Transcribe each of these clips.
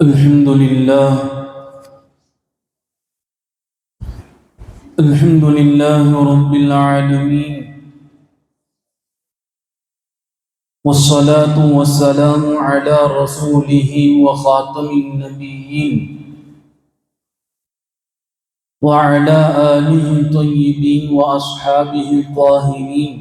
الحمد لله الحمد لله رب العالمين، والصلاة والسلام على رسوله وخاتم النبيين وعلى آله الطيبين وأصحابه الطاهرين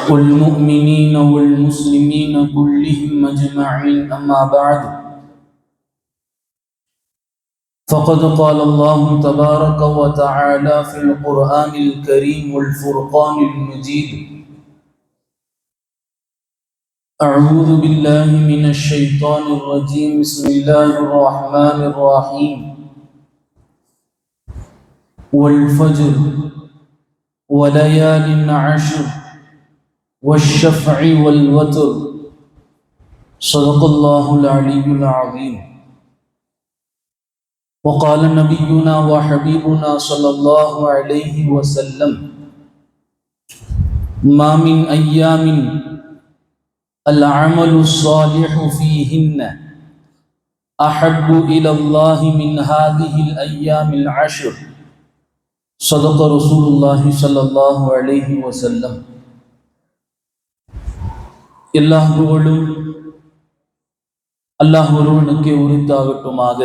والمؤمنين والمسلمين كلهم أجمعين. أما بعد، فقد قال الله تبارك وتعالى في القرآن الكريم والفرقان المجيد: أعوذ بالله من الشيطان الرجيم، بسم الله الرحمن الرحيم. والفجر وليال عشر والشفع والوتر، صدق الله العلي العظيم. وقال نبينا وحبيبنا صلى الله عليه وسلم: ما من أيام العمل الصالح فيهن أحب إلى الله من هذه الأيام العشر، صدق رسول الله صلى الله عليه وسلم. எல்லா புகழும் அல்லாஹ் ஒருவனுக்கே உரித்தாகட்டுமாக.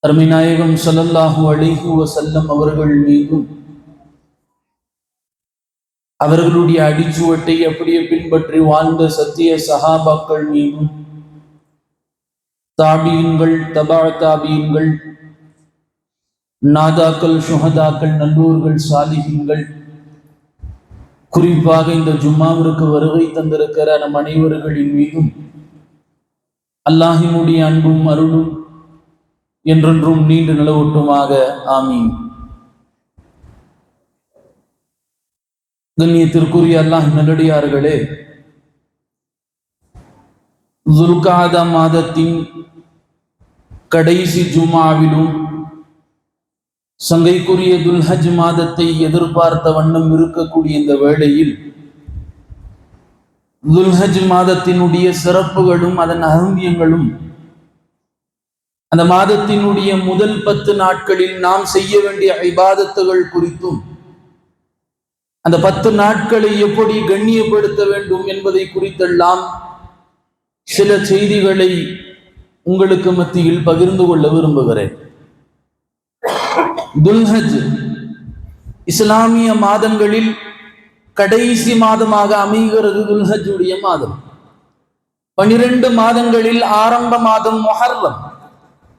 அருமைநாயகம் ஸல்லல்லாஹு அலைஹி வஸல்லம் அவர்கள் மீதும் அவர்களுடைய அடிச்சுவட்டை அப்படியே பின்பற்றி வாழ்ந்த சத்திய சஹாபாக்கள் மீதும், தாபீன்கள், தபா தாபீன்கள், நாதாக்கள், ஷுஹதாக்கள், நல்லூர்கள், சாலிஹீன்கள், குறிப்பாக இந்த ஜும்மாவிற்கு வருகை தந்திருக்கிற நம் அனைவர்களின் மீதும் அல்லாஹினுடைய அன்பும் அருளும் என்றென்றும் நீண்டு நிலவட்டுமாக. ஆமீன். கண்ணியத்திற்குரிய அல்லாஹ் நல்லடியார்களே, துல்காதா மாதத்தின் கடைசி ஜும்மாவிலும் சங்கைக்குரிய துல்ஹஜ் மாதத்தை எதிர்பார்த்த வண்ணம் இருக்கக்கூடிய இந்த வேளையில் துல்ஹஜ் மாதத்தினுடைய சிறப்புகளும் அதன் அருந்தியங்களும், அந்த மாதத்தினுடைய முதல் 10 நாட்களில் நாம் செய்ய வேண்டிய இபாதத்துகள் குறித்தும், அந்த 10 நாட்களை எப்படி கண்ணியப்படுத்த வேண்டும் என்பதை குறித்தெல்லாம் சில செய்திகளை உங்களுக்கு மத்தியில் பகிர்ந்து கொள்ள விரும்புகிறேன். துல்ஹஜ் இஸ்லாமிய மாதங்களில் கடைசி மாதமாக அமைகிறது. துல்ஹஜ்ஜுடைய மாதம் 12 மாதங்களில் ஆரம்ப மாதம் முஹர்ரம்,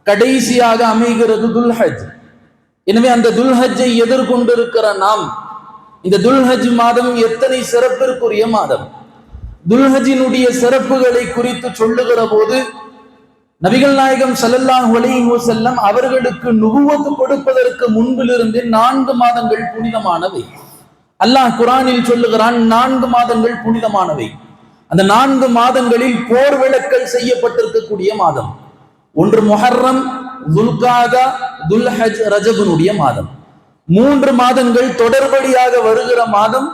கடைசியாக அமைகிறது துல்ஹஜ். எனவே அந்த துல்ஹஜ்ஜை எதிர்கொண்டிருக்கிற நாம், இந்த துல்ஹஜ் மாதம் எத்தனை சிறப்பிற்குரிய மாதம்! துல்ஹஜினுடைய சிறப்புகளை குறித்து சொல்லுகிற போது நபிகள் நாயகம் ஸல்லல்லாஹு அலைஹி வஸல்லம் அவர்களுக்கு நுபுவத் கொடுப்பதற்கு முன்பிலிருந்து 4 மாதங்கள் புனிதமானவை. அல்லாஹ் குர்ஆனில் சொல்லுகிறான், 4 மாதங்கள் புனிதமானவை. அந்த 4 மாதங்களில் போர் விலக்கல் செய்யப்பட்டிருக்கக்கூடிய மாதம். ஒன்று முஹர்ரம், துல்காதா, துல்ஹஜ், ரஜபுனுடைய மாதம். 3 மாதங்கள் தொடர்படியாக வருகிற மாதம்,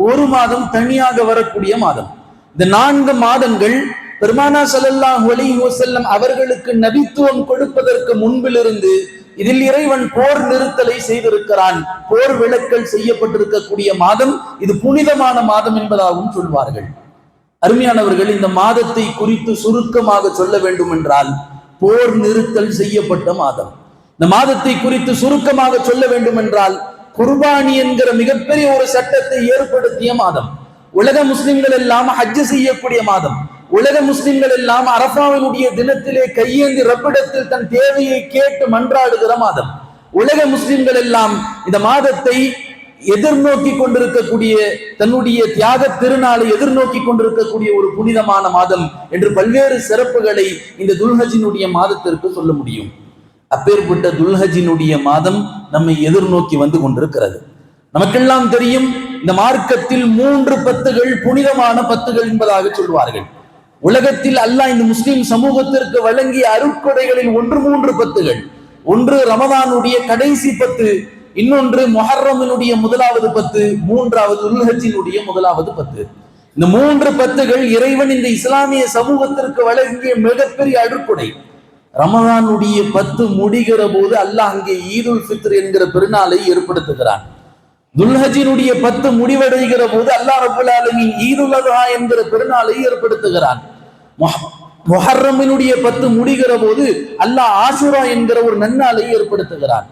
ஒரு மாதம் தனியாக வரக்கூடிய மாதம். இந்த 4 மாதங்கள் பெருமானா ஸல்லல்லாஹு அலைஹி வஸல்லம் அவர்களுக்கு நபித்துவம் கொடுப்பதற்கு முன்பிலிருந்து இதில் இறைவன் போர் நிறுத்தலை செய்திருக்கிறான். போர் விலக்கல் செய்யப்பட்டிருக்கக்கூடிய மாதம் இது, புனிதமான மாதம் என்பதாகவும் சொல்வார்கள். அருமையானவர்கள், இந்த மாதத்தை குறித்து சுருக்கமாக சொல்ல வேண்டும் என்றால், போர் நிறுத்தல் செய்யப்பட்ட மாதம். இந்த மாதத்தை குறித்து சுருக்கமாக சொல்ல வேண்டும் என்றால், குர்பானி என்கிற மிகப்பெரிய ஒரு சட்டத்தை ஏற்படுத்திய மாதம். உலக முஸ்லிம்கள் எல்லாம் ஹஜ் செய்யக்கூடிய மாதம். உலக முஸ்லிம்கள் எல்லாம் அரஃபாவினுடைய தினத்திலே கையேந்தி ரப்பிடத்தில் தன் தேவையை கேட்டு மன்றாடுகிற மாதம். உலக முஸ்லிம்கள் எல்லாம் இந்த மாதத்தை எதிர்நோக்கி கொண்டிருக்கக்கூடிய, தன்னுடைய தியாக திருநாளை எதிர்நோக்கி கொண்டிருக்கக்கூடிய ஒரு புனிதமான மாதம் என்று பல்வேறு சிறப்புகளை இந்த துல்ஹஜினுடைய மாதத்திற்கு சொல்ல முடியும். அப்பேற்பட்ட துல்ஹஜினுடைய மாதம் நம்மை எதிர்நோக்கி வந்து கொண்டிருக்கிறது. நமக்கெல்லாம் தெரியும், இந்த மார்க்கத்தில் 3 பத்துகள் புனிதமான பத்துகள் என்பதாக சொல்வார்கள். உலகத்தில் அல்லாஹ் இந்த முஸ்லிம் சமூகத்திற்கு வழங்கிய அருட்கொடைகளில் 3 பத்துகள். ஒன்று ரமதானுடைய கடைசி 10, இன்னொன்று முஹர்ரமினுடைய முதலாவது 10, மூன்றாவது துல்ஹஜ்ஜினுடைய முதலாவது 10. இந்த 3 பத்துகள் இறைவன் இந்த இஸ்லாமிய சமூகத்திற்கு வழங்கிய மிகப்பெரிய அருட்கொடை. ரமதானுடைய 10 முடிகிற போது அல்லாஹ் அங்கே ஈதுல் ஃபித்ர் என்கிற பெருநாளை ஏற்படுத்துகிறான். துல்ஹஜினுடைய 10 முடிவடைகிற போது அல்லாஹ் ரப்பல் ஆலமீன் ஈதுல் அத்ஹா என்கிற பெருநாளை ஏற்படுத்துகிறான். முஹர்ரமினுடைய 10 முடிகிற போது அல்லாஹ் ஆஷுரா என்கிற ஒரு நன்னாளை ஏற்படுத்துகிறான்.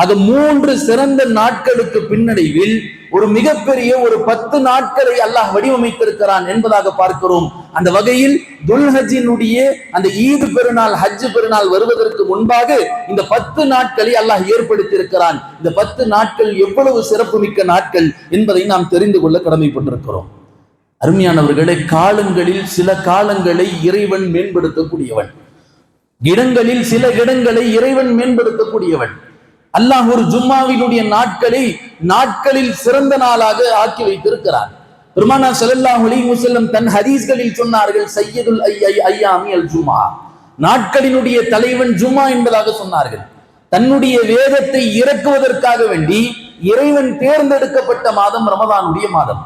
அது 3 சிறந்த நாட்களுக்கு பின்னடைவில் ஒரு மிகப்பெரிய ஒரு 10 நாட்களை அல்லாஹ் வடிவமைத்திருக்கிறான் என்பதாக பார்க்கிறோம். அந்த வகையில் துல்ஹஜினுடைய அந்த ஈது பெருநாள், ஹஜ் பெருநாள் வருவதற்கு முன்பாக இந்த 10 நாட்களை அல்லாஹ் ஏற்படுத்தி இருக்கிறான். இந்த 10 நாட்கள் எவ்வளவு சிறப்புமிக்க நாட்கள் என்பதை நாம் தெரிந்து கொள்ள கடமைப்பட்டிருக்கிறோம். அருமையானவர்களே, காலங்களில் சில காலங்களை இறைவன் மேம்படுத்தக்கூடியவன், இடங்களில் சில இடங்களை இறைவன் மேம்படுத்தக்கூடியவன். அல்லாஹ் ஒரு ஜும்மாவினுடைய நாட்களில் சிறந்த நாளாக ஆக்கி வைத்திருக்கிறான். பெருமானார் ஸல்லல்லாஹு அலைஹி வஸல்லம் தன் ஹதீஸ்களில் சொன்னார்கள், சய்யிதுல் ஐயாமி அல் ஜும்ஆ, நாட்களினுடைய தலைவன் ஜும்மா என்பதாக சொன்னார்கள். தன்னுடைய வேதத்தை இறக்குவதற்காக வேண்டி இறைவன் தேர்ந்தெடுக்கப்பட்ட மாதம் ரமதானுடைய மாதம்.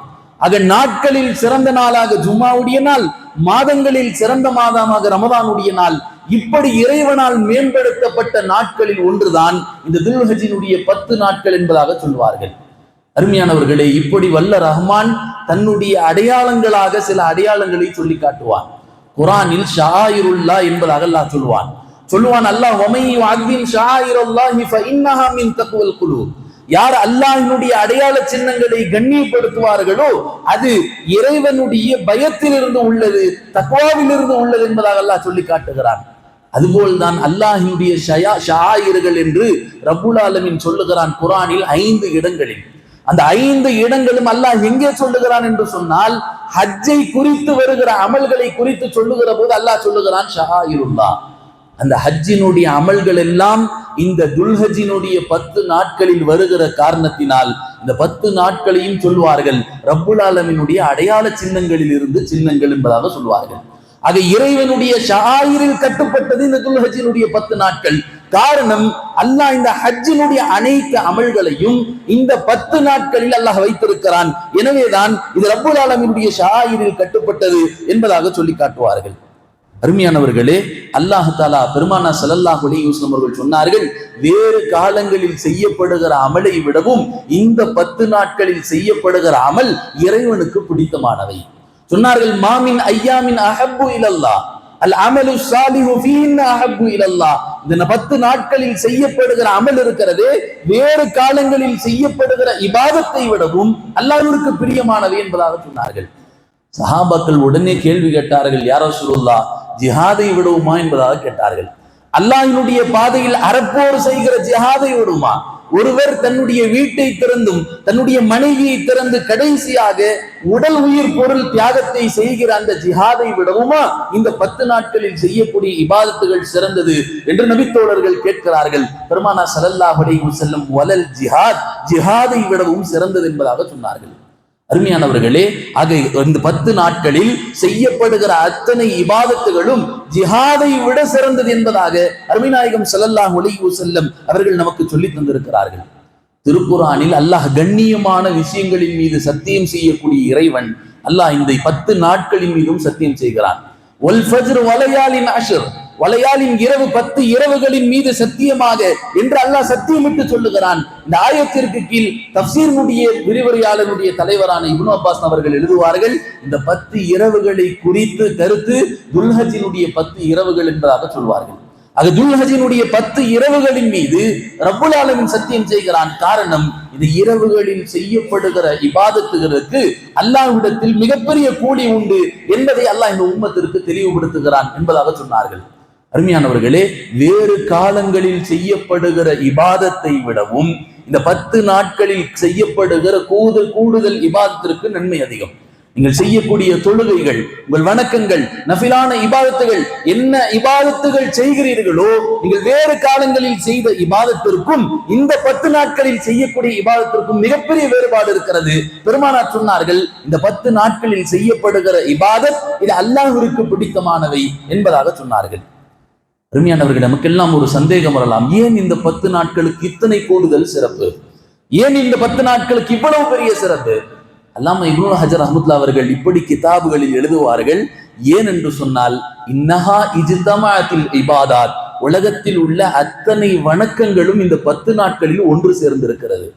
ஆக நாட்களில் சிறந்த நாளாக ஜும்மாவுடைய நாள், மாதங்களில் சிறந்த மாதமாக ரமதானுடைய நாள். இப்படி இறைவனால் மேம்படுத்தப்பட்ட நாட்களில் ஒன்றுதான் இந்த துல்ஹஜினுடைய 10 நாட்கள் என்பதாக சொல்வார்கள். அருமையானவர்களே, இப்படி வல்ல ரஹ்மான் தன்னுடைய அடையாளங்களாக சில அடையாளங்களை சொல்லி காட்டுவான். குர்ஆனில் ஷாயிருல்லாஹ் என்பதாக அல்லாஹ் சொல்லுவான். அல்லாஹ் வமை யுஅஸிம் ஷாயிரல்லாஹி ஃபஇன்னஹா மின் தக்வல் குலூப், யார் அல்லாஹ்வினுடைய அடையாள சின்னங்களை கண்ணியப்படுத்துவார்களோ அது இறைவனுடைய பயத்திலிருந்து உள்ளது, தக்வாவிலிருந்து உள்ளது என்பதாக அல்லாஹ் சொல்லி காட்டுகிறான். அதுபோல்தான் அல்லாஹ்வினுடைய ஷாயிர்கள் என்று ரப்புல் ஆலமீன் சொல்லுகிறான் குர்ஆனில் 5 இடங்களில். அந்த 5 இடங்களும் அல்லாஹ் எங்கே சொல்லுகிறான் என்று சொன்னால், ஹஜ்ஜை குறித்து வருகிற அமல்களை குறித்து சொல்லுகிற போது அல்லாஹ் சொல்லுகிறான் ஷாயிருல்லாஹ். அந்த ஹஜ்ஜினுடைய அமல்கள் எல்லாம் இந்த துல்ஹஜினுடைய 10 நாட்களில் வருகிற காரணத்தினால் இந்த 10 நாட்களையும் சொல்வார்கள் ரப்புல் ஆலமீனுடைய அடையாள சின்னங்களில் இருந்து சின்னங்கள் என்பதாக சொல்வார்கள். ஆக இறைவனுடைய ஷாயிரில் கட்டுப்பட்டது இந்த துல்ஹஜினுடைய 10 நாட்கள். காரணம், அல்லாஹ் இந்த ஹஜ்ஜினுடைய அனைத்து அமல்களையும் இந்த 10 நாட்களில் அல்லாஹ் வைத்திருக்கிறான். எனவேதான் இது ரப்புல் ஆலமீனுடைய ஷாயிரில் கட்டுப்பட்டது என்பதாக சொல்லி காட்டுவார்கள். அருமையானவர்களே, அல்லாஹ் தஆலா பெருமானார் ஸல்லல்லாஹு அலைஹி வஸல்லம் அவர்கள் சொன்னார்கள், வேறு காலங்களில் செய்யப்படுகிற அமலை விடவும் இந்த 10 நாட்களில் செய்யப்படுகிற அமல் இறைவனுக்கு பிடித்தமானவை. சொன்னார்கள், மாமின் ஐயாமின் அஹப்பு இலல்லாஹ் அல் அமலு ஸாலிஹு ஃபீஹின்ன அஹப்பு இலல்லாஹ். இந்த 10 நாட்களில் செய்யப்படுகிற அமல் இருக்கிறது வேறு காலங்களில் செய்யப்படுகிற இபாதத்தை விடவும் அல்லாஹ்விற்கு பிரியமானவை என்பதாக சொன்னார்கள். சஹாபாக்கள் உடனே கேள்வி கேட்டார்கள், யா ரசூலுல்லாஹ், ஜிஹாதை விடுவோமா என்பதாக கேட்டார்கள். அல்லாஹ்வினுடைய பாதையில் அறப்போர் செய்கிற ஜிஹாதை விடுமா? ஒருவர் தன்னுடைய வீட்டை திறந்தும் தன்னுடைய மனைவியை திறந்து கடைசியாக உடல் உயிர் பொருள் தியாகத்தை செய்கிற அந்த ஜிஹாதை விடவுமா இந்த 10 நாட்களில் செய்யக்கூடிய இபாதத்துகள் சிறந்தது என்று நபித்தோழர்கள் கேட்கிறார்கள். பெருமானார் ஸல்லல்லாஹு அலைஹி வஸல்லம் வலல் ஜிஹாத், ஜிஹாதை விடவும் சிறந்தது என்பதாக சொன்னார்கள். அருமையானவர்களே, ஆக இந்த 10 நாட்களில் செய்யப்படுகிற அத்தனை இபாதத்துகளும் ஜிஹாதை விட சிறந்தது என்பதாக அருமைநாயகம் ஸல்லல்லாஹு அலைஹி வஸல்லம் அவர்கள் நமக்கு சொல்லி தந்திருக்கிறார்கள். திருக்குர்ஆனில் அல்லாஹ் கண்ணியமான விஷயங்களின் மீது சத்தியம் செய்யக்கூடிய இறைவன் அல்லாஹ் இந்த 10 நாட்களின் மீதும் சத்தியம் செய்கிறான். வல் ஃபஜ்ர் வலயாலின் அஷ்ர், வலயாலின் இரவு 10 இரவுகளின் மீது சத்தியமாக என்று அல்லாஹ் சத்தியமிட்டு சொல்லுகிறான். இந்த ஆயத்திற்கு கீழ் தஃப்சீருடைய விரிவுரையாளருடைய தலைவரான இப்னு அப்பாஸ் அவர்கள் எழுதுவார்கள், இந்த 10 இரவுகளை குறித்து கருத்து துல்ஹஜினுடைய 10 இரவுகள் என்பதாக சொல்வார்கள். அது துல்ஹஜினுடைய 10 இரவுகளின் மீது ரப்புல் ஆலமீன் சத்தியம் செய்கிறான். காரணம், இந்த இரவுகளில் செய்யப்படுகிற இபாதத்துகளுக்கு அல்லாஹ்விடத்தில் மிகப்பெரிய கூலி உண்டு என்பதை அல்லாஹ் இந்த உம்மத்திற்கு தெளிவுபடுத்துகிறான் என்பதாக சொன்னார்கள். அருமையானவர்களே, வேறு காலங்களில் செய்யப்படுகிற இபாதத்தை விடவும் இந்த 10 நாட்களில் செய்யப்படுகிற கூடுதல் இபாதத்திற்கு நன்மை அதிகம். நீங்கள் செய்யக்கூடிய தொழுகைகள், உங்கள் வணக்கங்கள், நஃபிலான இபாதத்துகள், என்ன இபாதத்துகள் செய்கிறீர்களோ நீங்கள் வேறு காலங்களில் செய்த இபாதத்திற்கும் இந்த 10 நாட்களில் செய்யக்கூடிய இபாதத்திற்கும் மிகப்பெரிய வேறுபாடு இருக்கிறது. பெருமானார் சொன்னார்கள், இந்த 10 நாட்களில் செய்யப்படுகிற இபாதத் இது அல்லாஹ்விற்கு பிடித்தமானவை என்பதாக சொன்னார்கள். அருமையானவர்கள், நமக்கெல்லாம் ஒரு சந்தேகம் வரலாம், ஏன் இந்த 10 நாட்களுக்கு இத்தனை கூடுதல் சிறப்பு? ஏன் இந்த 10 நாட்களுக்கு இவ்வளவு பெரிய சிறப்பு? அல்லாமா இப்னு ஹஜர் ரஹ்மத்துல்லாஹி அவர்கள் இப்படி கிதாபுகளில் எழுதுவார்கள். ஏன் என்று சொன்னால், இன்னஹா இஜ்தமாஅத்தில் இபாதாத், உலகத்தில் உள்ள அத்தனை வணக்கங்களும் இந்த 10 நாட்களில் ஒன்று சேர்ந்திருக்கிறது.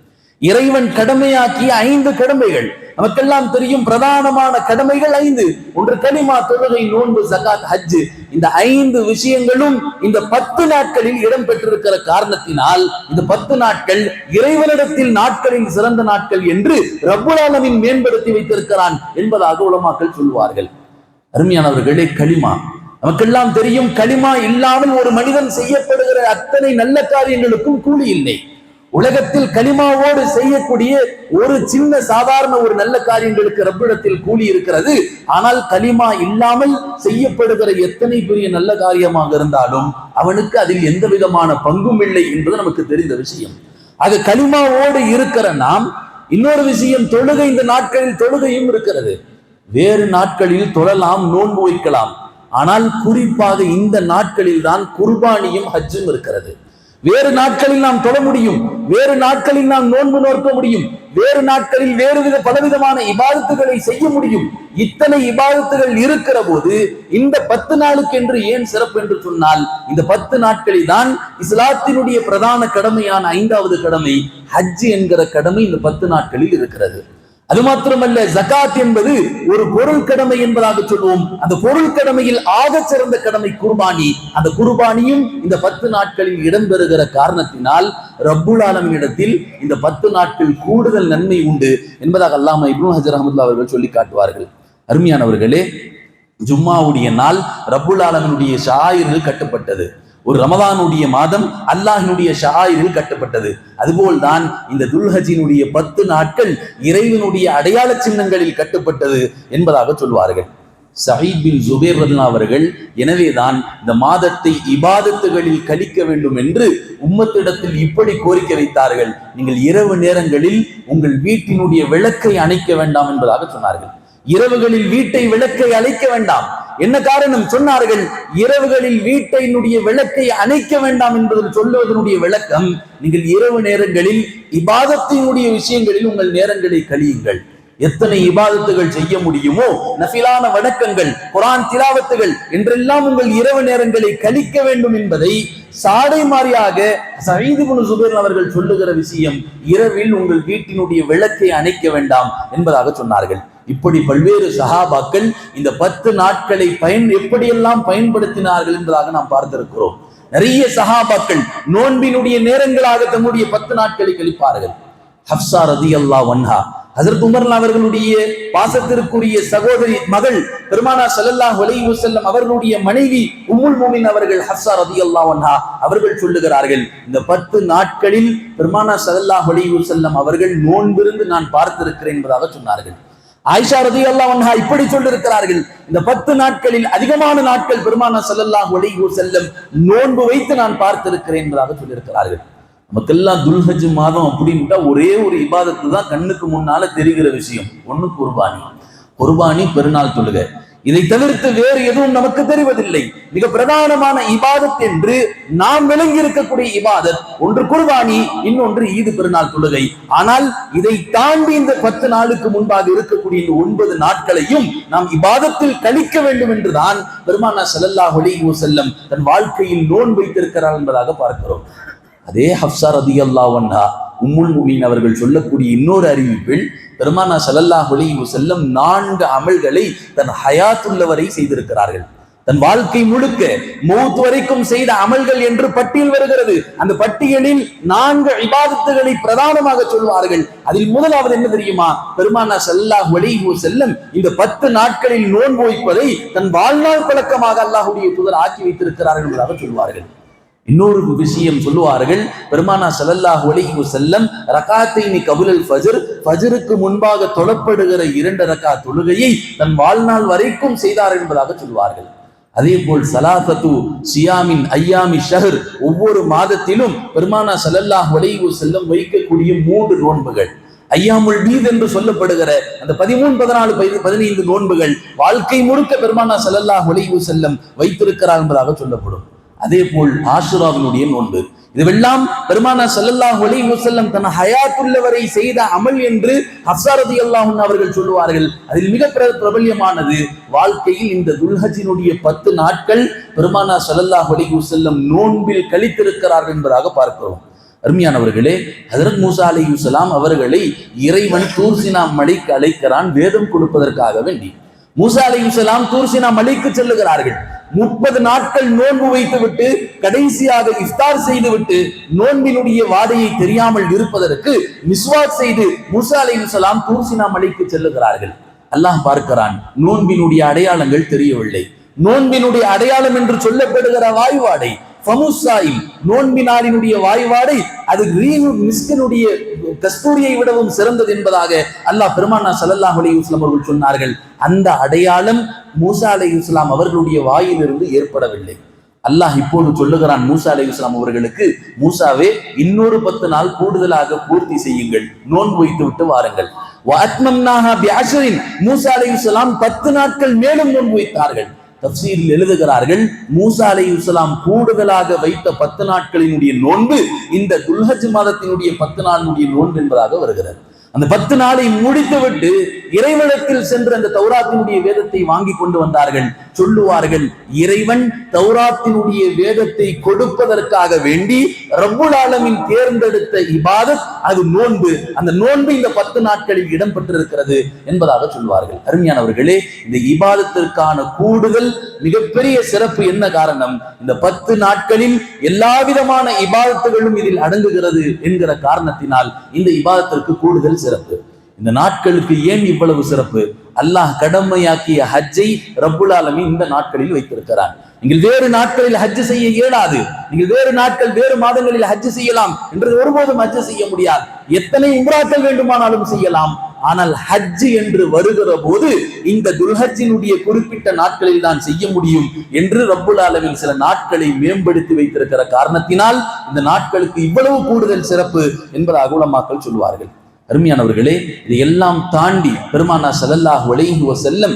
இறைவன் கடமையாக்கிய 5 கடமைகள் நமக்கெல்லாம் தெரியும். பிரதானமான கடமைகள் 5. ஒன்று கலிமா, தொழுகை, நோன்பு, ஜகாத், ஹஜ். இந்த 5 விஷயங்களும் இந்த 10 நாட்களில் இடம்பெற்றிருக்கிற காரணத்தினால் இந்த 10 நாட்கள் இறைவனிடத்தில் நாட்களின் சிறந்த நாட்கள் என்று ரப்புல் ஆலமீன் மேம்படுத்தி வைத்திருக்கிறான் என்பதாக உலமாக்கள் சொல்வார்கள். அருமையானவர்களே, களிமா நமக்கெல்லாம் தெரியும். களிமா இல்லாமல் ஒரு மனிதன் செய்யப்படுகிற அத்தனை நல்ல காரியங்களுக்கும் கூலி இல்லை. உலகத்தில் கலிமாவோடு செய்யக்கூடிய ஒரு சின்ன சாதாரண ஒரு நல்ல காரியங்களுக்கு ரப்பிடத்தில் கூலி இருக்கிறது. ஆனால் கலிமா இல்லாமல் செய்யப்படுகிற எத்தனை பெரிய நல்ல காரியமாக இருந்தாலும் அவனுக்கு அதில் எந்த விதமான பங்கும் இல்லை என்பது நமக்கு தெரிந்த விஷயம். அது கலிமாவோடு இருக்கிற நாம். இன்னொரு விஷயம், தொழுகை. இந்த நாட்களில் தொழுகையும் இருக்கிறது. வேறு நாட்களில் தொழலாம், நோன்பு வைக்கலாம். ஆனால் குறிப்பாக இந்த நாட்களில் தான் குர்பானியும் ஹஜ்ஜும் இருக்கிறது. வேறு நாட்களில் நாம் தொழ முடியும், வேறு நாட்களில் நாம் நோன்பு நோக்க முடியும், வேறு நாட்களில் வேறு பலவிதமான இபாதத்துகளை செய்ய முடியும். இத்தனை இபாதத்துகள் இருக்கிற போது இந்த 10 நாளுக்கு என்று ஏன் சிறப்பு என்று சொன்னால், இந்த 10 நாட்களில் தான் இஸ்லாத்தினுடைய பிரதான கடமையான 5வது கடமை ஹஜ் என்கிற கடமை இந்த 10 நாட்களில் இருக்கிறது. அது மாத்திரமல்ல, ஜகாத் என்பது ஒரு பொருள் கடமை என்பதாக சொல்லுவோம். அந்த பொருள் கடமையில் ஆக சிறந்த கடமை குர்பானி. அந்த குர்பானியும் இந்த 10 நாட்களில் இடம்பெறுகிற காரணத்தினால் ரப்புல் ஆலமீனிடத்தில் இந்த 10 நாட்கள் கூடுதல் நன்மை உண்டு என்பதாக அல்லாமா இப்னு ஹஜர் ரஹ்மத்துல்லாஹி அவர்கள் சொல்லி காட்டுவார்கள். அருமையானவர்களே, ஜும்மாவுடைய நாள் ரப்புல் ஆலமீனுடைய ஷாயிர்கள் கட்டப்பட்டது. ஒரு ரமதானுடைய மாதம் அல்லாஹினுடைய ஷாயிரில் கட்டப்பட்டது. அதுபோல்தான் இந்த துல்ஹஜினுடைய 10 நாட்கள் இறைவனுடைய அடையாள சின்னங்களில் கட்டப்பட்டது என்பதாக சொல்வார்கள். சயீத் பின் ஜுபைர் ரலியல்லாஹு அவர்கள் எனவேதான் இந்த மாதத்தை இபாதத்துகளில் கழிக்க வேண்டும் என்று உம்மத்திடத்தில் இப்படி கோரிக்கை வைத்தார்கள். நீங்கள் இரவு நேரங்களில் உங்கள் வீட்டினுடைய விளக்கை அணைக்க வேண்டாம் என்பதாக சொன்னார்கள். இரவுகளில் வீட்டை விளக்கை அணைக்க வேண்டாம். என்ன காரணம் சொன்னார்கள்? இரவுகளில் வீட்டினுடைய விளக்கை அணைக்க வேண்டாம் என்பதில் சொல்லுவதனுடைய விளக்கம், நீங்கள் இரவு நேரங்களில் இபாதத்தினுடைய விஷயங்களில் உங்கள் நேரங்களை கழியுங்கள். எத்தனை இபாதத்துகள் செய்ய முடியுமோ, நஃபிலான வணக்கங்கள், குர்ஆன் திலாவத்துகள் என்றெல்லாம் உங்கள் இரவு நேரங்களை கழிக்க வேண்டும் என்பதை சாடை மாறியாக சயீத் இப்னு ஜுபைர் அவர்கள் சொல்லுகிற விஷயம், இரவில் உங்கள் வீட்டினுடைய விளக்கை அணைக்க வேண்டாம் என்பதாக சொன்னார்கள். இப்படி பல்வேறு சஹாபாக்கள் இந்த 10 நாட்களை எப்படியெல்லாம் பயன்படுத்தினார்கள் என்பதாக நாம் பார்த்திருக்கிறோம். நிறைய சஹாபாக்கள் நோன்பினுடைய நேரங்களாக தன்னுடைய 10 நாட்களை கழிப்பார்கள். ஹப்ஸா ரலியல்லாஹு அன்ஹா, ஹஜ்ரத் உமர் அவர்களுடைய பாசத்திற்குரிய சகோதரி மகள் பெருமானார் ஸல்லல்லாஹு அலைஹி வஸல்லம் அவர்களுடைய மனைவி உம்முல் முஃமினீன் அவர்கள் ஹப்ஸா ரலியல்லாஹு அன்ஹா அவர்கள் சொல்லுகிறார்கள், இந்த 10 நாட்களில் பெருமானார் ஸல்லல்லாஹு அலைஹி வஸல்லம் அவர்கள் நோன்பிருந்து நான் பார்த்திருக்கிறேன் என்பதாக சொன்னார்கள். ஆயிஷா ரலியல்லாஹு அன்ஹா இப்படி சொல்லியிருக்கிறார்கள், இந்த 10 நாட்களில் அதிகமான நாட்கள் பெருமானார் ஸல்லல்லாஹு அலைஹி வஸல்லம் நோன்பு வைத்து நான் பார்த்திருக்கிறேன் என்பதாக சொல்லியிருக்கிறார்கள். நமக்கெல்லாம் துல்ஹஜ் மாதம் அப்படின்ட்டா ஒரே ஒரு இபாதத்து தான் கண்ணுக்கு முன்னால தெரிகிற விஷயம். ஒண்ணு குர்பானி, பெருநாள் தொழுகை. இதை தவிர்த்து வேறு எதுவும் நமக்கு தெரிவதில்லை. மிக பிரதானமான இபாதத் என்று நாம் விளங்கி இருக்கக்கூடிய இபாதத் ஒன்று குர்பானி, இன்னொன்று ஈது பெருநாள் தொழுகை. ஆனால் இதை தாண்டி இந்த 10 நாளுக்கு முன்பாக இருக்கக்கூடிய இந்த 9 நாட்களையும் நாம் இபாதத்தில் கழிக்க வேண்டும் என்றுதான் பெருமானார் ஸல்லல்லாஹு அலைஹி வஸல்லம் தன் வாழ்க்கையில் நோன்பு வைத்திருக்கிறார் என்பதாக பார்க்கிறோம். அதே ஹப்ஸா ரலியல்லாஹு அன்ஹா உம்முல் முஃமினீன் அவர்கள் சொல்லக்கூடிய இன்னொரு அறிவிப்பில் பெருமானார் ஸல்லல்லாஹு அலைஹி வஸல்லம் 4 அமல்களை தன் ஹயாத்துள்ளவரை செய்திருக்கிறார்கள். தன் வாழ்க்கை முழுக்க மௌத் வரைக்கும் செய்த அமல்கள் என்று பட்டியல் வருகிறது. அந்த பட்டியலில் 4 இபாதத்துகளை பிரதானமாக சொல்வார்கள். அதில் முதலாவது என்ன தெரியுமா? பெருமானார் ஸல்லல்லாஹு அலைஹி வஸல்லம் இந்த 10 நாட்களில் நோன்பு வைப்பதை தன் வாழ்நாள் பழக்கமாக அல்லாஹ்வுடைய தூதர் ஆக்கி வைத்திருக்கிறார்கள் என்பதாக சொல்வார்கள். இன்னொரு விஷயம் சொல்லுவார்கள், பெருமானார் ஸல்லல்லாஹு அலைஹி வஸல்லம் ரகாத்தைனி கபுலல் ஃபஜ்ர், ஃபஜ்ருக்கு முன்பாக தொழப்படுகிற 2 ரகாத் தொழுகையை தன் வாழ்நாள் வரைக்கும் செய்தார் என்பதாக சொல்வார்கள். அதே போல் ஸலாத்து சியாமின் ஐயாமி ஷஹர், ஒவ்வொரு மாதத்திலும் பெருமானார் ஸல்லல்லாஹு அலைஹி வஸல்லம் வைக்கக்கூடிய 3 நோன்புகள், ஐயாமுல் பீத் என்று சொல்லப்படுகிற அந்த 13, 14, 15 நோன்புகள் வாழ்க்கை முழுக்க பெருமானார் ஸல்லல்லாஹு அலைஹி வஸல்லம் வைத்திருக்கிறார் என்பதாக சொல்லப்படும். அதே போல் ஆஷுராவினுடைய நோன்பு, இதுவெல்லாம் பெருமானா ஸல்லல்லாஹு அலைஹி வஸல்லம் தன் ஹயாத்துள்ளவரை செய்த அமல் என்று ஹஃப்ஸா ரலியல்லாஹு அன்ஹா அவர்கள் சொல்லுவார்கள். அதில் மிக பிரபல்யமானது, வாழ்க்கையில் இந்த துல்ஹஜ்ஜினுடைய 10 நாட்கள் பெருமானா ஸல்லல்லாஹு அலைஹி வஸல்லம் நோன்பில் கழித்திருக்கிறார்கள் என்பதாக பார்க்கிறோம். அருமையானவர்களே, ஹஜ்ரத் மூசா அலைஹிஸ்ஸலாம் அவர்களை இறைவன் தூர் சினா மலைக்கு அழைக்கிறான் வேதம் கொடுப்பதற்காக வேண்டி. மூசா அலைஹிஸ்ஸலாம் தூர் சினா மலைக்கு செல்லுகிறார்கள். 30 நாட்கள் நோன்பு வைத்துவிட்டு கடைசியாக இஃப்தார் செய்துவிட்டு நோன்பினுடைய வாடையை தெரியாமல் இருப்பதற்கு மிஸ்வாக் செய்து மூசா அலைஹிஸ்ஸலாம் தூர் சினா மலைக்கு செல்லுகிறார்கள். அல்லாஹ் பார்க்கிறான், நோன்பினுடைய அடையாளங்கள் தெரியவில்லை. நோன்பினுடைய அடையாளம் என்று சொல்லப்படுகிற வாய்வாடை ஃபமுசாயில், நோன்பினாரினுடைய வாய்வாடை அது மிஸ்கினுடைய கஸ்தூரியை விடவும் சிறந்தது என்பதாக அல்லாஹ் பெருமானா ஸல்லல்லாஹு அலைஹி வஸல்லம் அவர்கள் சொன்னார்கள். அந்த அடையாளம் மூசா அலைஹிஸ்ஸலாம் அவர்களுடைய வாயிலிருந்து ஏற்படவில்லை. அல்லாஹ் இப்போது சொல்லுகிறான் மூசா அலைஹிஸ்ஸலாம் அவர்களுக்கு, மூசாவே, இன்னொரு 10 நாள் கூடுதலாக பூர்த்தி செய்யுங்கள், நோன்பு வைத்து விட்டு வாருங்கள். மூசா அலைஹிஸ்ஸலாம் 10 நாட்கள் மேலும் நோன்பு வைத்தார்கள். தஃப்சீரில் எழுதுகிறார்கள், மூசா அலைஹிஸ்ஸலாம் கூடுதலாக வைத்த 10 நாட்களினுடைய நோன்பு இந்த துல்ஹஜ் மாதத்தினுடைய 10 நாளுடைய நோன்பு என்பதாக வருகிறது. அந்த 10 நாளை முடித்துவிட்டு இறைவனிடத்தில் சென்று அந்த தௌராத்தினுடைய வேதத்தை வாங்கி கொண்டு வந்தார்கள். சொல்லுவார்கள், இறைவன் தௌராத்தினுடைய வேதத்தை கொடுப்பதற்காக வேண்டி ரப்புல் ஆலமீன் தேர்ந்தெடுத்த இபாதத் அது நோன்பு. அந்த நோன்பு இந்த 10 நாட்களில் இடம்பெற்றிருக்கிறது என்பதாக சொல்வார்கள். அருமையானவர்களே, இந்த இபாதத்திற்கான கூடுதல் மிகப்பெரிய சிறப்பு என்ன காரணம்? இந்த 10 நாட்களில் எல்லா விதமான இபாதத்துகளும் இதில் அடங்குகிறது என்கிற காரணத்தினால் இந்த இபாதத்திற்கு கூடுதல் சிறப்பு. இந்த நாட்களுக்கு ஏன் இவ்வளவு சிறப்பு? அல்லாஹ் கடமையாக்கிய ஹஜ்ஜை ரப்புல் ஆலமீன் இந்த நாட்களில் வைத்திருக்கிறான். நீங்கள் வேறு நாட்களில் ஹஜ் செய்ய இயலாது, நீங்கள் வேறு நாட்கள் வேறு மாதங்களில் ஹஜ் செய்யலாம் என்று ஒருபோதும் ஹஜ் செய்ய முடியாது. எத்தனை உம்ராக்கள் வேண்டுமானாலும் செய்யலாம். ஆனால் ஹஜ் என்று வருகிற போது இந்த துல்ஹஜ்ஜினுடைய குறிப்பிட்ட நாட்களில் தான் செய்ய முடியும் என்று ரப்புல் ஆலமீன் சில நாட்களை மேம்படுத்தி வைத்திருக்கிற காரணத்தினால் இந்த நாட்களுக்கு இவ்வளவு கூடுதல் சிறப்பு என்பதாக உலமாக்கள் சொல்வார்கள். அருமையானவர்களே, இதையெல்லாம் தாண்டி பெருமானா ஸல்லல்லாஹு அலைஹி வஸல்லம்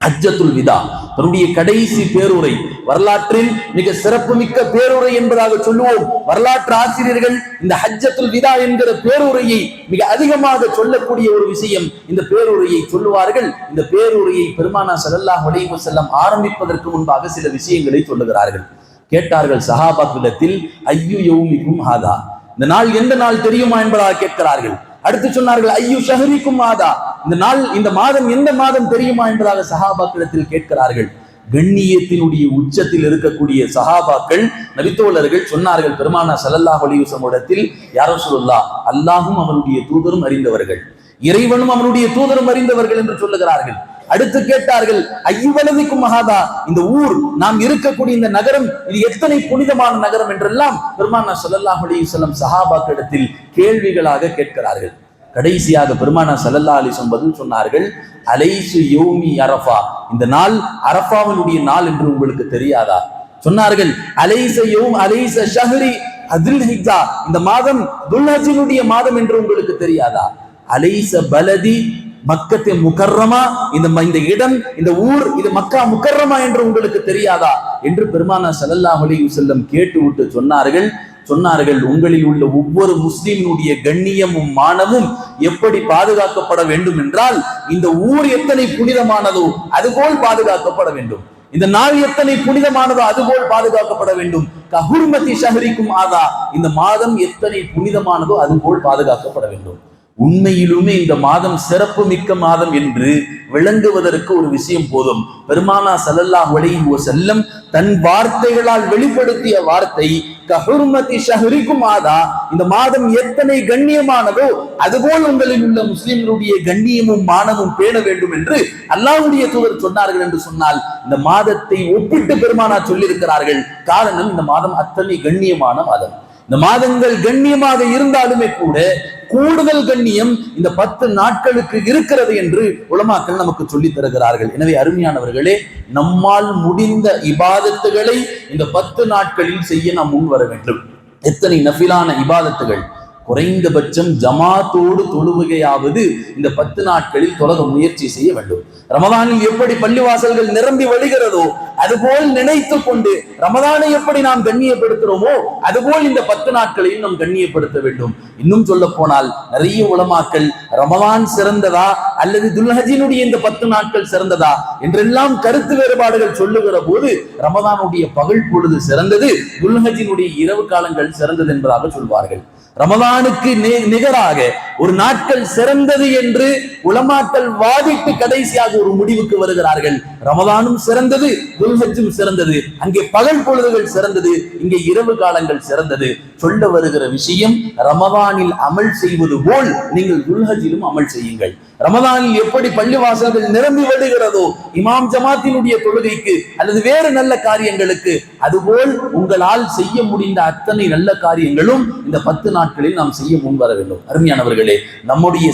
ஹஜ்ஜத்துல் விதா, தன்னுடைய கடைசி பேருரை, வரலாற்றில் மிக சிறப்புமிக்க பேருரை என்பதாக சொல்லுவோம். வரலாற்று ஆசிரியர்கள் இந்த ஹஜ்ஜத்துல் விதா என்கிற பேருரையை மிக அதிகமாக சொல்லக்கூடிய ஒரு விஷயம், இந்த பேருரையை சொல்லுவார்கள். இந்த பேருரையை பெருமானா ஸல்லல்லாஹு அலைஹி வஸல்லம் ஆரம்பிப்பதற்கு முன்பாக சில விஷயங்களை சொல்லுகிறார்கள். கேட்டார்கள் சஹாபாக்களிடத்தில், ஐயு யௌமிக்கும் ஹாதா, இந்த நாள் எந்த நாள் தெரியுமா என்பதாக கேட்கிறார்கள். அடுத்து சொன்னார்கள், ஐயு ஷஹரிக்கும் ஹாதா, இந்த நாள் இந்த மாதம் எந்த மாதம் தெரியுமா என்பதாக சஹாபாக்களிடத்தில் கேட்கிறார்கள். கண்ணியத்தினுடைய உச்சத்தில் இருக்கக்கூடிய சஹாபாக்கள் நபித்தோழர்கள் சொன்னார்கள் பெருமானா ஸல்லல்லாஹு அலைஹி வஸல்லம் இடத்தில், யா ரசூலுல்லாஹ், அல்லாஹும் அவனுடைய தூதரும் அறிந்தவர்கள், இறைவனும் அவனுடைய தூதரும் அறிந்தவர்கள் என்று சொல்லுகிறார்கள். அடுத்து கேட்டார்கள், ஐயுவலதிக்கும் மகாதா, இந்த ஊர் நாம் இருக்கக்கூடிய இந்த நகரம் இது எத்தனை புனிதமான நகரம் என்றெல்லாம் பெருமானா ஸல்லல்லாஹு அலைஹி வஸல்லம் சஹாபாக்களிடத்தில் கேள்விகளாக கேட்கிறார்கள். கடைசியாக பெருமானா ஸல்லல்லாஹு அலைஹி வஸல்லம் பதில் சொன்னார்கள், அலைசு யௌமி அரஃபா, இந்த நாள் அரஃபாவினுடைய நாள் என்று உங்களுக்கு தெரியாதா? சொன்னார்கள், அலைச யௌம் அலைச ஷஹ்ரி அதுல் ஹிஜ்ஜா, இந்த மாதம் துல்ஹஜ்ஜினுடைய மாதம் என்று உங்களுக்கு தெரியாதா? அலைச பலதி மக்கத்தே முகர்ரமா, இந்த இடம் இந்த ஊர் இது மக்கா முகர்ரமா என்று உங்களுக்கு தெரியாதா என்று பெருமானா ஸல்லல்லாஹு அலைஹி வஸல்லம் கேட்டுவிட்டு சொன்னார்கள், உங்களில் உள்ள ஒவ்வொரு முஸ்லிமுடைய கண்ணியமும் மானமும் எப்படி பாதுகாக்கப்பட வேண்டும் என்றால், இந்த ஊர் எத்தனை புனிதமானதோ அதுபோல் பாதுகாக்கப்பட வேண்டும். இந்த நாள் எத்தனை புனிதமானதோ அதுபோல் பாதுகாக்கப்பட வேண்டும். கஹுர்மதி ஷஹரிக்கும் ஆதா, இந்த மாதம் எத்தனை புனிதமானதோ அதுபோல் பாதுகாக்கப்பட வேண்டும். உண்மையிலுமே இந்த மாதம் சிறப்பு மிக்க மாதம் என்று விளங்குவதற்கு ஒரு விஷயம் போதும். பெருமானா ஸல்லல்லாஹு அலைஹி வஸல்லம் தன் வார்த்தைகளால் வெளிப்படுத்திய வார்த்தை கஹுர்மதி ஷஹரிக்கும் ஆதா, இந்த மாதம் எத்தனை கண்ணியமானதோ அதுபோல் உங்களில் உள்ள முஸ்லிம்களுடைய கண்ணியமும் மானமும் பேண வேண்டும் என்று அல்லாஹ்வுடைய தூதர் சொன்னார்கள் என்று சொன்னால், இந்த மாதத்தை ஒப்பிட்டு பெருமானா சொல்லியிருக்கிறார்கள். காரணம், இந்த மாதம் அத்தனை கண்ணியமான மாதம். இந்த மாதங்கள் கண்ணியமாக இருந்தாலுமே கூட கூடுதல் கண்ணியம் இந்த 10 நாட்களுக்கு இருக்கிறது என்று உலமாக்கள் நமக்கு சொல்லி தருகிறார்கள். எனவே அருமையானவர்களே, நம்மால் முடிந்த இபாதத்துகளை இந்த 10 நாட்களில் செய்ய நாம் முன் வர வேண்டும். எத்தனை நஃபிலான இபாதத்துகள், குறைந்தபட்சம் ஜமாத்தோடு தொழுகையாவது இந்த 10 நாட்களில் தொழக முயற்சி செய்ய வேண்டும். ரமதானில் எப்படி பள்ளிவாசல்கள் நிரம்பி வழிகிறதோ அதுபோல் நினைத்து கொண்டு ரமதானை எப்படி நாம் கண்ணியப்படுத்துறோமோ அதுபோல் இந்த 10 நாட்களையும் நாம் கண்ணியப்படுத்த வேண்டும். இன்னும் சொல்ல போனால் நிறைய உலமாக்கள் ரமதான் சிறந்ததா அல்லது துல்ஹஜினுடைய இந்த 10 நாட்கள் சிறந்ததா என்றெல்லாம் கருத்து வேறுபாடுகள் சொல்லுகிற போது ரமதானுடைய பகல் பொழுது சிறந்தது, துல்ஹஜினுடைய இரவு காலங்கள் சிறந்தது என்பதாக சொல்வார்கள். ரமதானுக்கு நிகராக ஒரு நாட்கள் சிறந்தது என்று உலமாக்கள் வாதிட்டு கடைசியாக ஒரு முடிவுக்கு வருகிறார்கள். ரமதானும் சிறந்தது, துல்ஹஜ்ஜும் சிறந்தது, அங்கே பகல் பொழுதுகள் சிறந்தது, இங்கே இரவு காலங்கள் சிறந்தது. சொல்ல வருகிற விஷயம், ரமதானில் அமல் செய்வது போல் நீங்கள் துல்ஹஜ்ஜிலும் அமல் செய்யுங்கள். ரமதானில் எப்படி பள்ளிவாசல்கள் நிரம்பி வருகிறதோ இமாம் ஜமாத்தினுடைய தொழுகைக்கு அல்லது வேறு நல்ல காரியங்களுக்கு, அதுபோல் உங்களால் செய்ய முடிந்த அத்தனை நல்ல காரியங்களும் இந்த 10 நாட்களில் நாம் செய்ய முன்வர வேண்டும். அருமையானவர்களே, நம்முடைய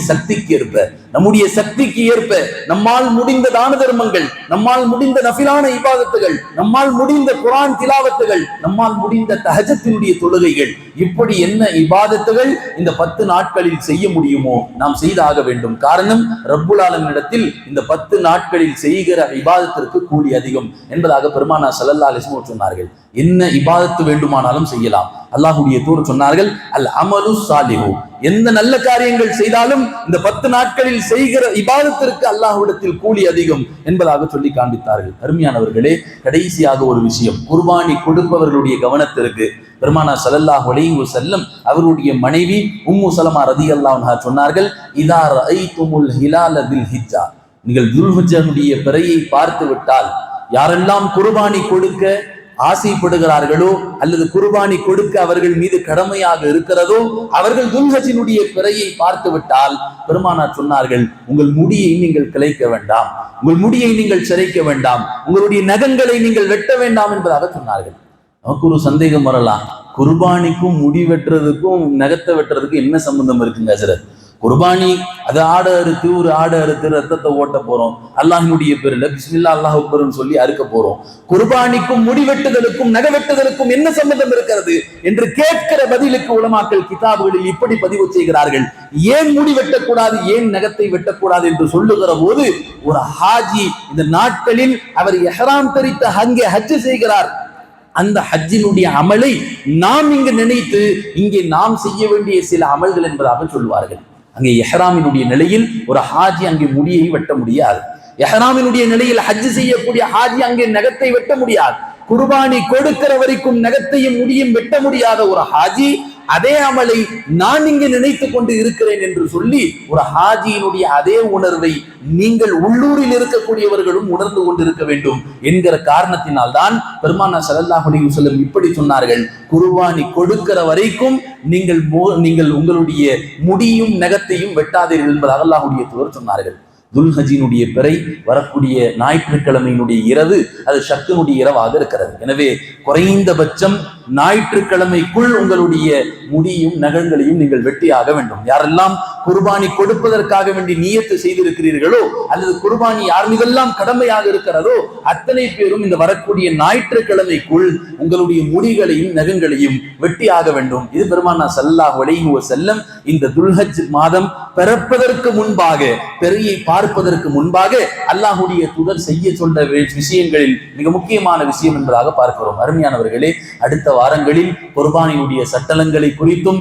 சக்திக்கு ஏற்ப நம்மால் முடிந்த தான தர்மங்கள், நம்மால் முடிந்த நஃபிலான இபாதத்துகள், நம்மால் முடிந்த குர்ஆன் திலாவத்துகள், நம்மால் முடிந்த தஹஜ்ஜுடைய தொழுகைகள், இப்படி என்ன இபாதத்துகள் இந்த 10 நாட்களில் செய்ய முடியுமோ நாம் செய்தாக வேண்டும். காரணம், ரப்புல் ஆலமீனிடத்தில் இந்த 10 நாட்களில் செய்கிற இபாதத்திற்கு கூலி அதிகம் என்பதாக பெருமானார் ஸல்லல்லாஹு அலைஹி வஸல்லம் சொன்னார்கள். என்ன இபாதத்து வேண்டுமானாலும் செய்யலாம். அல்லாஹ்வுடைய தூதர் சொன்னார்கள், அல் அமலு சாலிஹு, எந்த நல்ல காரியங்கள் செய்தாலும் இந்த 10 நாட்களில் செய்கிற இபாதத்திற்கு அல்லாஹ்விடத்தில் கூலி அதிகம் என்பதாக சொல்லி காண்பித்தார்கள். அருமையானவர்களே, கடைசியாக ஒரு விஷயம், குர்பானி கொடுப்பவர்களுடைய கவனத்திற்கு பெருமானார் ஸல்லல்லாஹு அலைஹி வஸல்லம் அவருடைய மனைவி உம்மு ஸலமா ரலியல்லாஹு அன்ஹா சொன்னார்கள், இதா ரஐதுமுல் ஹிலால பில் ஹிஜ்ஜா, நீங்கள் துல்ஹஜ்ஜுடைய பிறையை பார்த்து விட்டால், யாரெல்லாம் குர்பானி கொடுக்க ஆசைப்படுகிறார்களோ அல்லது குர்பானி கொடுக்க அவர்கள் மீது கடமையாக இருக்கிறதோ அவர்கள் துல்ஹஜ்ஜினுடைய பிறையை பார்த்து விட்டால், பெருமானார் சொன்னார்கள், உங்கள் முடியை நீங்கள் கிளைக்க வேண்டாம், உங்கள் முடியை நீங்கள் சிரைக்க வேண்டாம், உங்களுடைய நகங்களை நீங்கள் வெட்ட வேண்டாம் என்பதாக சொன்னார்கள். நமக்கு ஒரு சந்தேகம் வரலாம், குர்பானிக்கும் முடி வெட்டுறதுக்கும் நகத்தை வெட்டுறதுக்கும் என்ன சம்பந்தம் இருக்குங்க ஹஜ்ரத்? குர்பானி அது ஆடை அறுத்து, ஒரு ஆடை அறுத்து ரத்தத்தை ஓட்ட போறோம், அல்லாஹ்வினுடைய பேர்ல பிஸ்மில்லா அல்லாஹ் அக்பர்னு சொல்லி அறுக்க போறோம். குர்பானிக்கும் முடி வெட்டுதலுக்கும் நகை வெட்டுதலுக்கும் என்ன சம்பந்தம் இருக்கிறது என்று கேட்கிற பதிலுக்கு உலமாக்கள் கிதாபுகளில் இப்படி பதிவு செய்கிறார்கள். ஏன் முடி வெட்டக்கூடாது, ஏன் நகத்தை வெட்டக்கூடாது என்று சொல்லுகிற போது, ஒரு ஹாஜி இந்த நாட்களில் அவர் இஹ்ராம் தரித்து அங்கே ஹஜ் செய்கிறார். அந்த ஹஜ்ஜினுடைய அமலை நாம் இங்கு நினைத்து இங்கே நாம் செய்ய வேண்டிய சில அமல்கள் என்பதாக சொல்வார்கள். அங்கே இஹ்ராமினுடைய நிலையில் ஒரு ஹாஜி அங்கே முடியை வெட்ட முடியாது. இஹ்ராமினுடைய நிலையில் ஹஜ் செய்யக்கூடிய ஹாஜி அங்கே நகத்தை வெட்ட முடியாது. குர்பானி கொடுக்கிற வரைக்கும் நகத்தையும் முடியும் வெட்ட முடியாத ஒரு ஹாஜி அதே அமலை நான் இங்கு நினைத்துக் கொண்டு இருக்கிறேன் என்று சொல்லி ஒரு ஹாஜியினுடைய அதே உணர்வை நீங்கள் உள்ளூரில் இருக்கக்கூடியவர்களும் உணர்ந்து கொண்டிருக்க வேண்டும் என்கிற காரணத்தினால் தான் பெருமானார் ஸல்லல்லாஹு அலைஹி வஸல்லம் இப்படி சொன்னார்கள், குர்பானி கொடுக்கிற வரைக்கும் நீங்கள் உங்களுடைய முடியும் நகத்தையும் வெட்டாதீர்கள் என்பதாக அல்லாஹ்வுடைய தூதர் சொன்னார்கள். துல்ஹஜ்ஜினுடைய பிறை வரக்கூடிய ஞாயிற்றுக்கிழமையினுடைய இரவு அது ஷக்கினுடைய இரவாக இருக்கிறது. எனவே குறைந்தபட்சம் ஞாயிற்றுக்கிழமைக்குள் உங்களுடைய முடியும் நகங்களையும் நீங்கள் வெட்டியாக வேண்டும். யாரெல்லாம் குர்பானி கொடுப்பதற்காக வேண்டி நியத்து செய்திருக்கிறீர்களோ அல்லது குர்பானி யார் மீதெல்லாம் கடமையாக இருக்கிறதோ அத்தனை பேரும் இந்த வரக்கூடிய ஞாயிற்றுக்கிழமைக்குள் உங்களுடைய முடிகளையும் நகங்களையும் வெட்டியாக வேண்டும். இது பெருமானார் ஸல்லல்லாஹு அலைஹி வஸல்லம் இந்த துல்ஹஜ் மாதம் பிறப்பதற்கு முன்பாக, பெரியை பார்ப்பதற்கு முன்பாக அல்லாஹ்வுடைய தூதர் செய்ய சொன்ன விஷயங்களில் மிக முக்கியமான விஷயம் என்பதாக பார்க்கிறோம். அருமையானவர்களே, அடுத்த வாரங்களில் குர்பானியுடைய சட்டங்களை குறித்தும்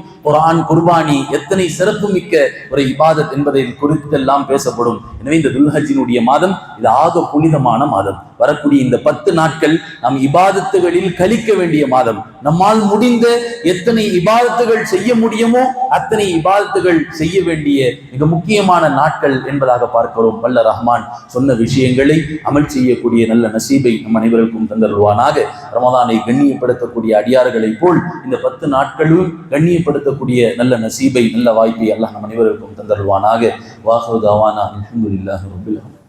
குர்பானி எத்தனை சிறப்பு மிக்க ஒரு இபாதத் என்பதை குறித்தெல்லாம் பேசப்படும். எனவே இந்த துல்ஹஜ்ஜினுடைய மாதம் இது ஆக புனிதமான மாதம். வரக்கூடிய இந்த 10 நாட்கள் நாம் இபாதத்துகளில் கழிக்க வேண்டிய மாதம். நம்மால் முடிந்த எத்தனை இபாதத்துகள் செய்ய முடியுமோ அத்தனை இபாதத்துகள் செய்ய வேண்டிய மிக முக்கியமான நாட்கள் என்பதாக பார்க்கிறோம். வல்ல ரஹ்மான் சொன்ன விஷயங்களை அமல் செய்யக்கூடிய நல்ல நசீபை நம் அனைவருக்கும் தந்தருவானாக. ரமதானை கண்ணியப்படுத்தக்கூடிய அடியார்களை போல் இந்த 10 நாட்களும் கண்ணியப்படுத்தக்கூடிய நல்ல நசீபை, நல்ல வாய்ப்பை அல்லாஹ் நம் அனைவருக்கும் தந்தருவானாக. வாஹு தாவானா அல்ஹம்துலில்லாஹி ரப்பில் ஆலமீன்.